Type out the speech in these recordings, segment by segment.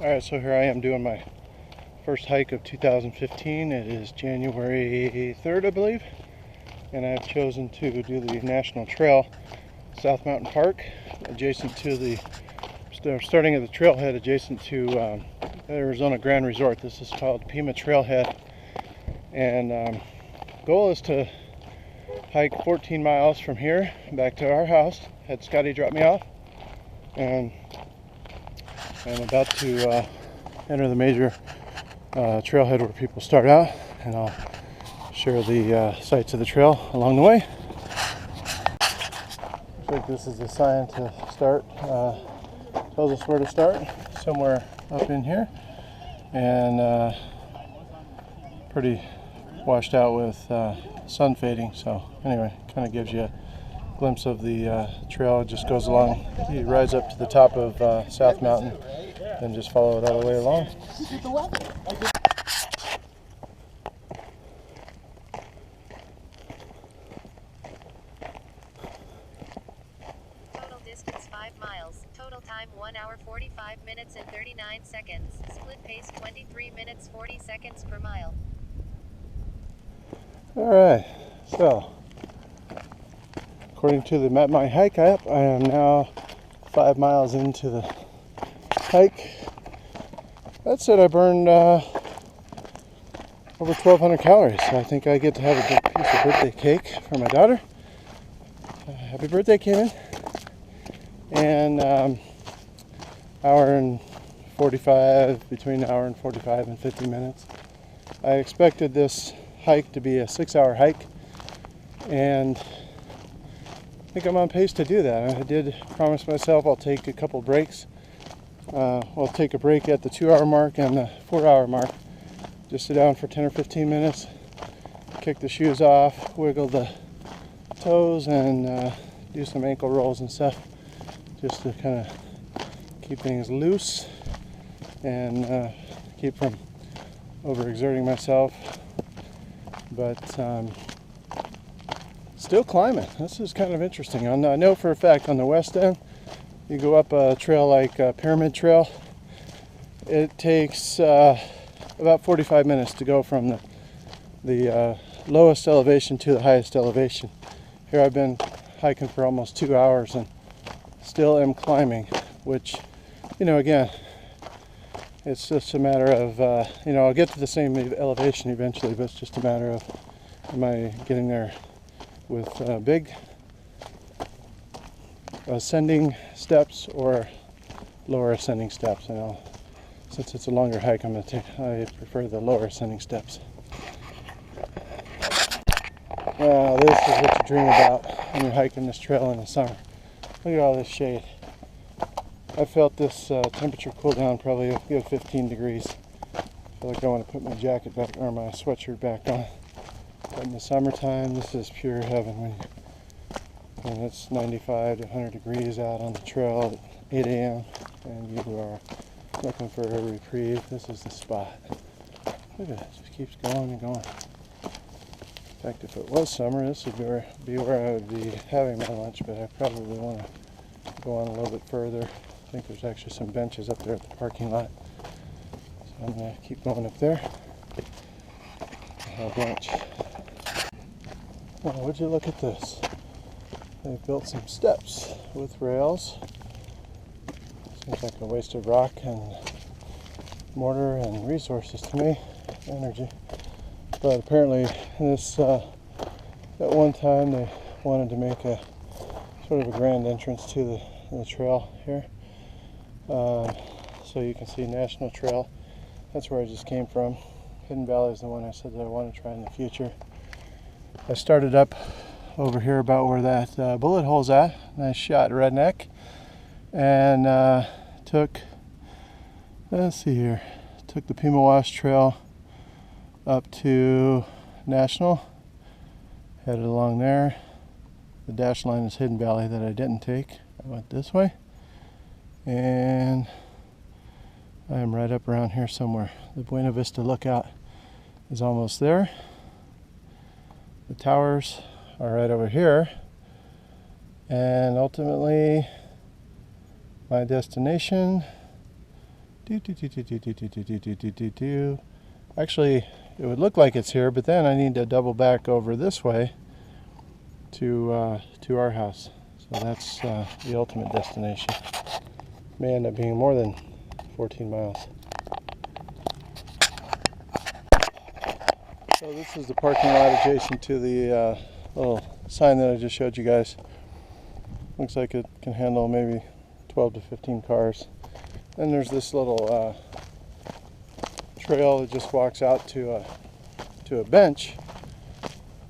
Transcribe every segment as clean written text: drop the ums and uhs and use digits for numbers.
Alright, so here I am doing my first hike of 2015. It is January 3rd, I believe, and I've chosen to do the National Trail, South Mountain Park, adjacent to the, starting at the trailhead adjacent to Arizona Grand Resort. This is called Pima Trailhead, and goal is to hike 14 miles from here back to our house. Had Scotty drop me off, and I'm about to enter the major trailhead where people start out, and I'll share the sights of the trail along the way. Looks like this is the sign to start. Tells us where to start, somewhere up in here, and pretty washed out with sun fading. So anyway, kind of gives you a glimpse of the trail. It just goes along, you rise up to the top of South Mountain, and just follow it all the way along. Total distance 5 miles. Total time 1 hour 45 minutes and 39 seconds. Split pace 23 minutes 40 seconds per mile. Alright, so according to the Map My Hike app, I am now 5 miles into the hike. That said, I burned over 1,200 calories, so I think I get to have a big piece of birthday cake for my daughter. Happy birthday, Kanan. And hour and 45, between an hour and 45 and 50 minutes. I expected this hike to be a 6-hour hike, and I think I'm on pace to do that. I did promise myself I'll take a couple breaks. I'll take a break at the 2-hour mark and the 4-hour mark. Just sit down for 10 or 15 minutes, kick the shoes off, wiggle the toes, and do some ankle rolls and stuff, just to kind of keep things loose and keep from overexerting myself. But still climbing. This is kind of interesting. I know for a fact on the west end, you go up a trail like Pyramid Trail, it takes about 45 minutes to go from the lowest elevation to the highest elevation. Here I've been hiking for almost 2 hours and still am climbing, which, you know, again, it's just a matter of, I'll get to the same elevation eventually, but it's just a matter of, am I getting there with big ascending steps or lower ascending steps. Since it's a longer hike, I prefer the lower ascending steps. Now, this is what you dream about when you're hiking this trail in the summer. Look at all this shade. I felt this temperature cool down probably a good 15 degrees. I feel like I want to put my jacket back, or my sweatshirt back on. But in the summertime, this is pure heaven when it's 95 to 100 degrees out on the trail at 8 a.m. and you are looking for a reprieve. This is the spot. Look at it, it just keeps going and going. In fact, if it was summer, this would be where I would be having my lunch, but I probably want to go on a little bit further. I think there's actually some benches up there at the parking lot. So I'm going to keep going up there and have lunch. Oh, would you look at this? They've built some steps with rails. Seems like a waste of rock and mortar and resources to me, energy. But apparently this, at one time they wanted to make a sort of a grand entrance to the trail here. So you can see National Trail. That's where I just came from. Hidden Valley is the one I said that I want to try in the future. I started up over here about where that bullet hole's at. Nice shot, redneck. And took the Pima Wash Trail up to National. Headed along there. The dash line is Hidden Valley that I didn't take. I went this way. And I'm right up around here somewhere. The Buena Vista Lookout is almost there. The towers are right over here, and ultimately my destination Actually, it would look like it's here, but then I need to double back over this way to our house. So that's the ultimate destination. May end up being more than 14 miles. So this is the parking lot adjacent to the little sign that I just showed you guys. Looks like it can handle maybe 12 to 15 cars. Then there's this little trail that just walks out to a bench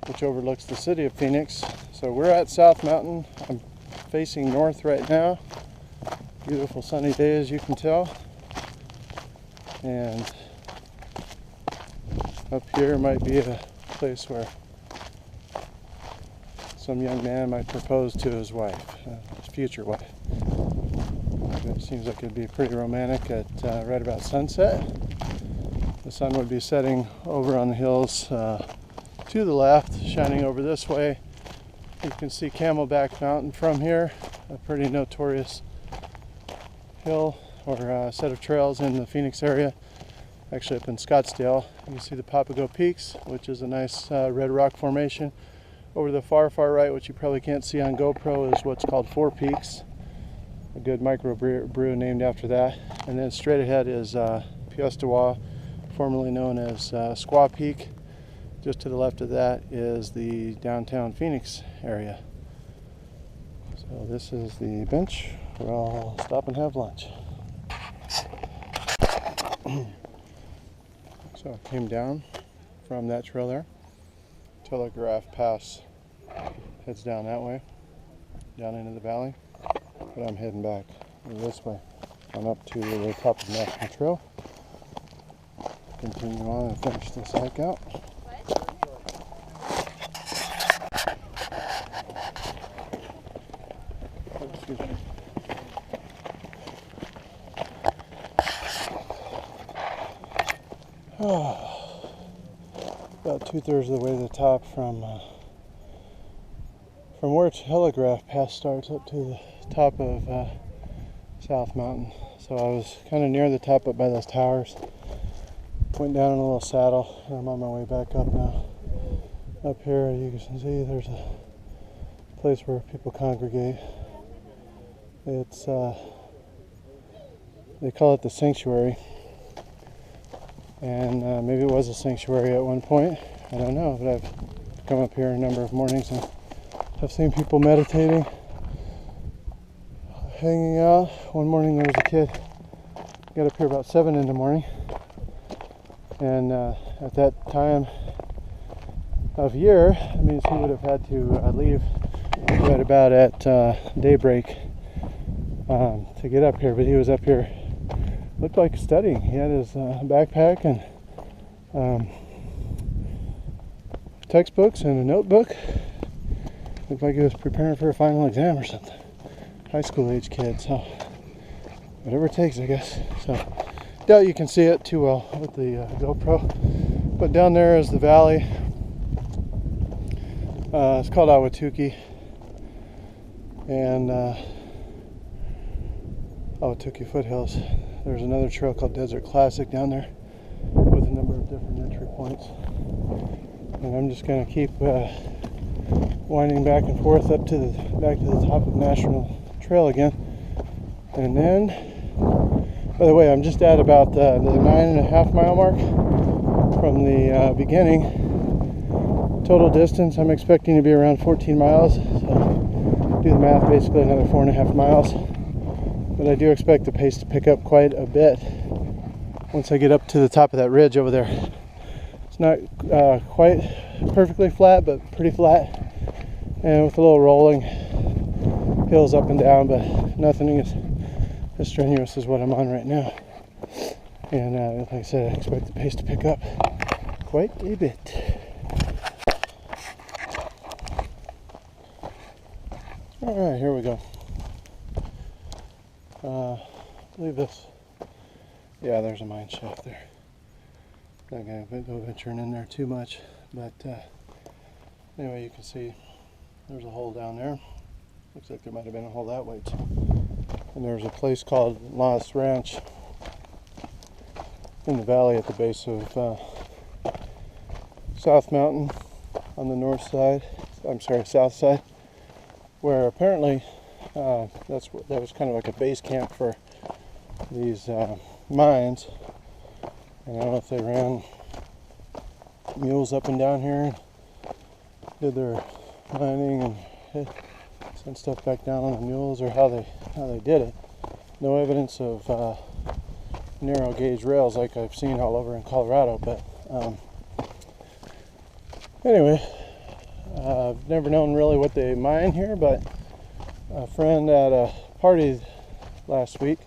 which overlooks the city of Phoenix. So we're at South Mountain. I'm facing north right now. Beautiful sunny day, as you can tell. And up here might be a place where some young man might propose to his wife, his future wife. It seems like it'd be pretty romantic at right about sunset. The sun would be setting over on the hills to the left, shining over this way. You can see Camelback Mountain from here, a pretty notorious hill or set of trails in the Phoenix area. Actually up in Scottsdale. You can see the Papago Peaks, which is a nice red rock formation. Over the far right, which you probably can't see on GoPro, is what's called Four Peaks, a good microbrew named after that. And then straight ahead is Piestewa, formerly known as Squaw Peak. Just to the left of that is the downtown Phoenix area. So this is the bench where I'll stop and have lunch. So I came down from that trail there. Telegraph Pass heads down that way, down into the valley. But I'm heading back this way on up to the top of National Trail. Continue on and finish this hike out. Excuse me. About 2/3 of the way to the top from where Telegraph Pass starts up to the top of South Mountain. So I was kind of near the top up by those towers. Went down in a little saddle, and I'm on my way back up now. Up here you can see there's a place where people congregate. It's they call it the sanctuary. And maybe it was a sanctuary at one point. I don't know, but I've come up here a number of mornings and have seen people meditating, hanging out. One morning there was a kid, got up here about 7 in the morning, and at that time of year, that means he would have had to leave right about at daybreak to get up here, but he was up here. Looked like studying. He had his backpack and textbooks and a notebook. Looked like he was preparing for a final exam or something. High school age kid, so whatever it takes, I guess. So doubt you can see it too well with the GoPro. But down there is the valley. It's called Ahwatukee. And Ahwatukee Foothills. There's another trail called Desert Classic down there with a number of different entry points. And I'm just going to keep winding back and forth up to back to the top of National Trail again. And then, by the way, I'm just at about the 9.5 mile mark from the beginning. Total distance I'm expecting to be around 14 miles. So do the math, basically another 4.5 miles. But I do expect the pace to pick up quite a bit once I get up to the top of that ridge over there. It's not quite perfectly flat, but pretty flat, and with a little rolling hills up and down, but nothing as strenuous as what I'm on right now. And like I said, I expect the pace to pick up quite a bit. All right, here we go. Leave this. Yeah, there's a mine shaft there. Not gonna go venturing in there too much, but anyway, you can see there's a hole down there. Looks like there might have been a hole that way too. And there's a place called Lost Ranch in the valley at the base of South Mountain on the north side. I'm sorry, south side, where apparently that was kind of like a base camp for these mines. And I don't know if they ran mules up and down here and did their mining and sent stuff back down on the mules, or how they did it. No evidence of narrow gauge rails like I've seen all over in Colorado, but anyway, I've never known really what they mine here, but a friend at a party last week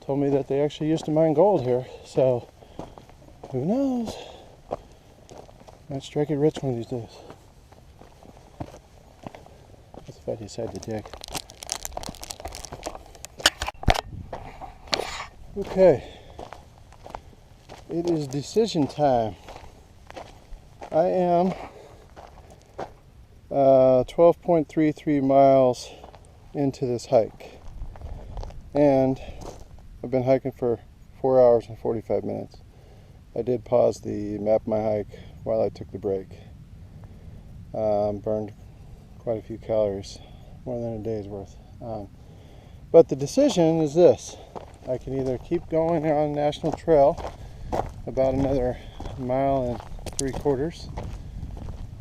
told me that they actually used to mine gold here, so who knows? Might strike it rich one of these days. That's if I decide to dig. Okay, it is decision time. I am 12.33 miles into this hike, and I've been hiking for 4 hours and 45 minutes. I did pause the map my hike while I took the break. Burned quite a few calories, more than a day's worth. But the decision is this: I can either keep going on National Trail about another 1.75 miles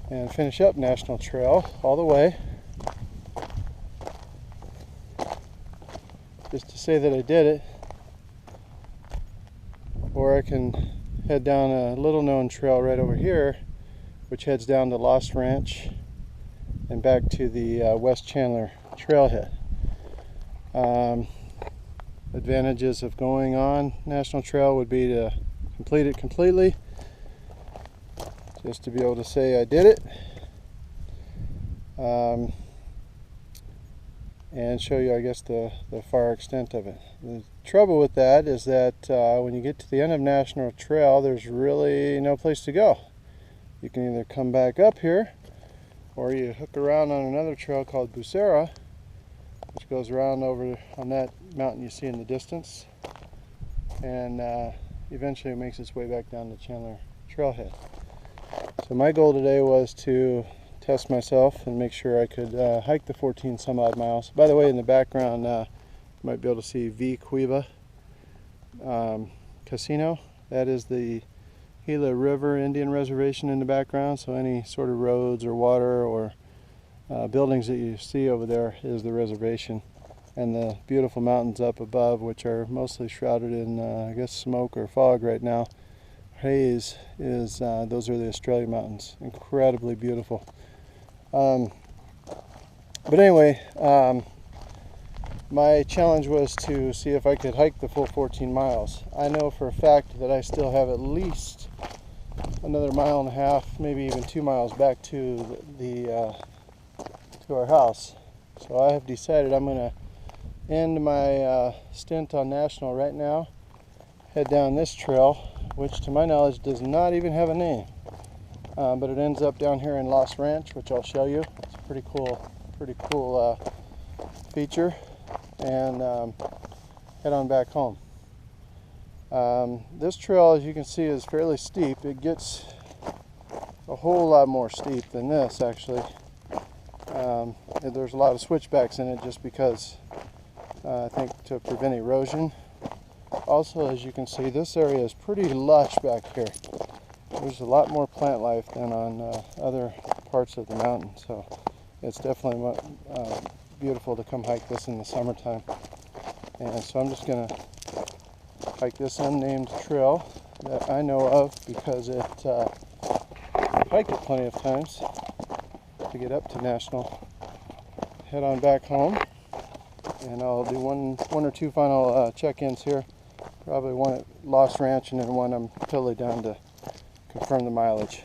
and finish up National Trail all the way, just to say that I did it, or I can head down a little known trail right over here, which heads down to Lost Ranch and back to the West Chandler trailhead. Advantages of going on National Trail would be to complete it completely, just to be able to say I did it, and show you, I guess, the far extent of it. The trouble with that is that when you get to the end of National Trail, there's really no place to go. You can either come back up here, or you hook around on another trail called Bucera, which goes around over on that mountain you see in the distance, and eventually it makes its way back down to Chandler Trailhead. So my goal today was to test myself and make sure I could hike the 14 some odd miles. By the way, in the background you might be able to see V Cueva Casino. That is the Gila River Indian Reservation in the background, so any sort of roads or water or buildings that you see over there is the reservation, and the beautiful mountains up above, which are mostly shrouded in I guess smoke or fog right now, haze, is those are the Australia Mountains. Incredibly beautiful. But anyway, my challenge was to see if I could hike the full 14 miles. I know for a fact that I still have at least another 1.5 miles, maybe even 2 miles back to to our house. So I have decided I'm going to end my stint on National right now, head down this trail, which to my knowledge does not even have a name, but it ends up down here in Lost Ranch, which I'll show you. It's a pretty cool feature, and head on back home. This trail, as you can see, is fairly steep. It gets a whole lot more steep than this, actually. There's a lot of switchbacks in it just because I think to prevent erosion. Also, as you can see, this area is pretty lush back here. There's a lot more plant life than on other parts of the mountain, so it's definitely beautiful to come hike this in the summertime. And so I'm just going to hike this unnamed trail that I know of because I've hiked it plenty of times to get up to National. Head on back home, and I'll do one or two final check-ins here. Probably one at Lost Ranch and then one I'm totally down to confirm the mileage.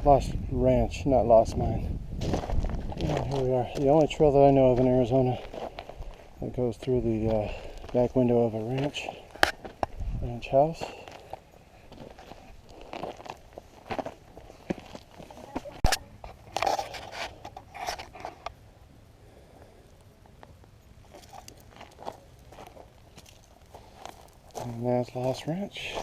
Lost Ranch, not Lost Mine. And here we are, the only trail that I know of in Arizona that goes through the back window of a ranch. ranch house. And that's Lost Ranch.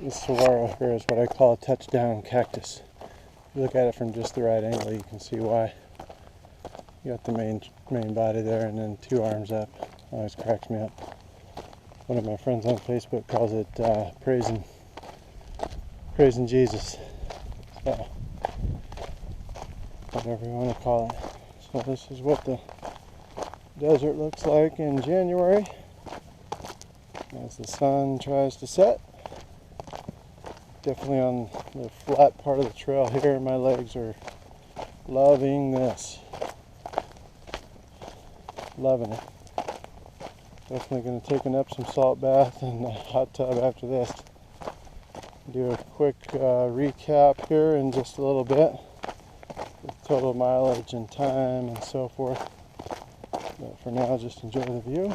This saguaro here is what I call a touchdown cactus. If you look at it from just the right angle, you can see why. You got the main body there, and then two arms up. Always cracks me up. One of my friends on Facebook calls it praising Jesus. So, whatever you want to call it. So this is what the desert looks like in January as the sun tries to set. Definitely on the flat part of the trail here, my legs are loving this. Loving it. Definitely going to take an Epsom salt bath and a hot tub after this. Do a quick recap here in just a little bit with total mileage and time and so forth. But for now, just enjoy the view.